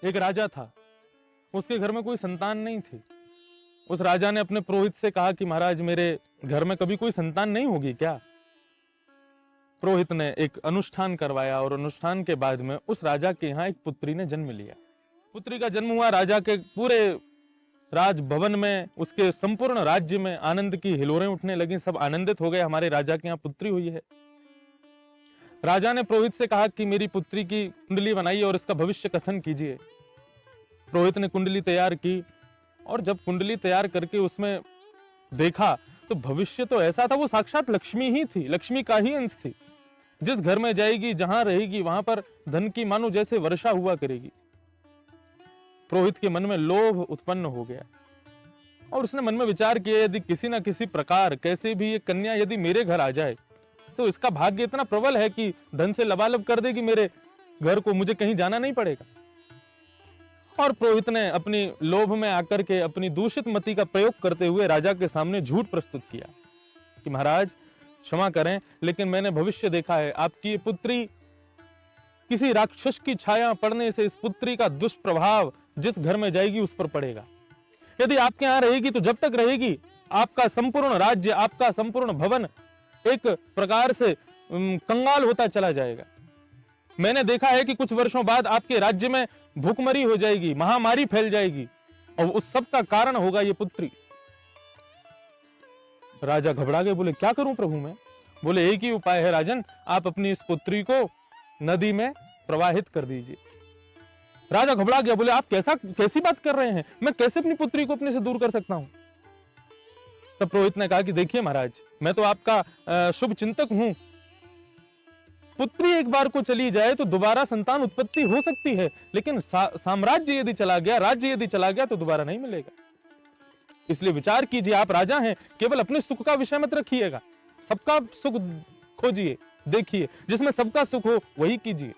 एक राजा था, उसके घर में कोई संतान नहीं थी। उस राजा ने अपने पुरोहित से कहा कि महाराज मेरे घर में कभी कोई संतान नहीं होगी क्या? पुरोहित ने एक अनुष्ठान करवाया और अनुष्ठान के बाद में उस राजा के यहाँ एक पुत्री ने जन्म लिया। पुत्री का जन्म हुआ, राजा के पूरे राजभवन में, उसके संपूर्ण राज्य में आनंद की हिलोरें उठने लगी। सब आनंदित हो गए, हमारे राजा के यहाँ पुत्री हुई है। राजा ने पुरोहित से कहा कि मेरी पुत्री की कुंडली बनाइए और इसका भविष्य कथन कीजिए। पुरोहित ने कुंडली तैयार की और जब कुंडली तैयार करके उसमें देखा तो भविष्य तो ऐसा था, वो साक्षात लक्ष्मी ही थी, लक्ष्मी का ही अंश थी। जिस घर में जाएगी, जहां रहेगी, वहां पर धन की मानो जैसे वर्षा हुआ करेगी। पुरोहित के मन में लोभ उत्पन्न हो गया और उसने मन में विचार किया, यदि किसी न किसी प्रकार कैसे भी ये कन्या यदि मेरे घर आ जाए तो इसका भाग्य इतना प्रबल है कि धन से लबालब कर देगी मेरे घर को, मुझे कहीं जाना नहीं पड़ेगा। और पुरोहित ने अपनी लोभ में आकर के अपनी दूषित मति का प्रयोग करते हुए राजा के सामने झूठ प्रस्तुत किया कि महाराज क्षमा करें, लेकिन मैंने भविष्य देखा है, आपकी ये पुत्री किसी राक्षस की छाया पड़ने से इस पुत्री का दुष्प्रभाव जिस घर में जाएगी उस पर पड़ेगा। यदि आपके यहां रहेगी तो जब तक रहेगी आपका संपूर्ण राज्य, आपका संपूर्ण भवन एक प्रकार से कंगाल होता चला जाएगा। मैंने देखा है कि कुछ वर्षों बाद आपके राज्य में भूखमरी हो जाएगी, महामारी फैल जाएगी और उस सब का कारण होगा ये पुत्री। राजा घबरा गए, बोले क्या करूं प्रभु मैं? बोले एक ही उपाय है राजन, आप अपनी इस पुत्री को नदी में प्रवाहित कर दीजिए। राजा घबरा गया, बोले आप कैसी बात कर रहे हैं, मैं कैसे अपनी पुत्री को अपने से दूर कर सकता हूं? तब पुरोहित ने कहा कि देखिए महाराज, मैं तो आपका शुभ चिंतक हूं, पुत्री एक बार को चली जाए तो दोबारा संतान उत्पत्ति हो सकती है, लेकिन साम्राज्य यदि चला गया, राज्य यदि चला गया तो दोबारा नहीं मिलेगा। इसलिए विचार कीजिए, आप राजा हैं, केवल अपने सुख का विषय मत रखिएगा, सबका सुख खोजिए, देखिए, जिसमें सबका सुख हो वही कीजिए।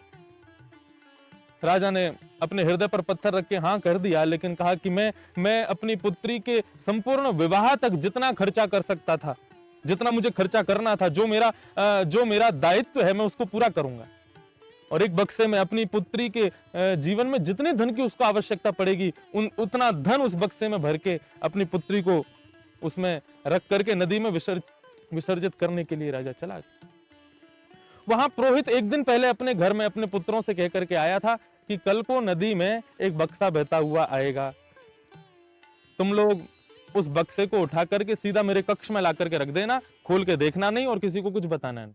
राजा ने अपने हृदय पर पत्थर रख के हाँ कर दिया, लेकिन कहा कि मैं अपनी पुत्री के संपूर्ण विवाह तक जितना खर्चा कर सकता था, जितना मुझे खर्चा करना था, जो मेरा दायित्व है, मैं उसको पूरा करूंगा। और एक बक्से में अपनी पुत्री के जीवन में जितने धन की उसको आवश्यकता पड़ेगी उतना धन उस बक्से में भर के अपनी पुत्री को उसमें रख करके नदी में विसर्जित करने के लिए राजा चला गया। वहां पुरोहित एक दिन पहले अपने घर में अपने पुत्रों से कहकर के आया था कि कल को नदी में एक बक्सा बहता हुआ आएगा, तुम लोग उस बक्से को उठा करके सीधा मेरे कक्ष में ला करके रख देना, खोल के देखना नहीं और किसी को कुछ बताना नहीं।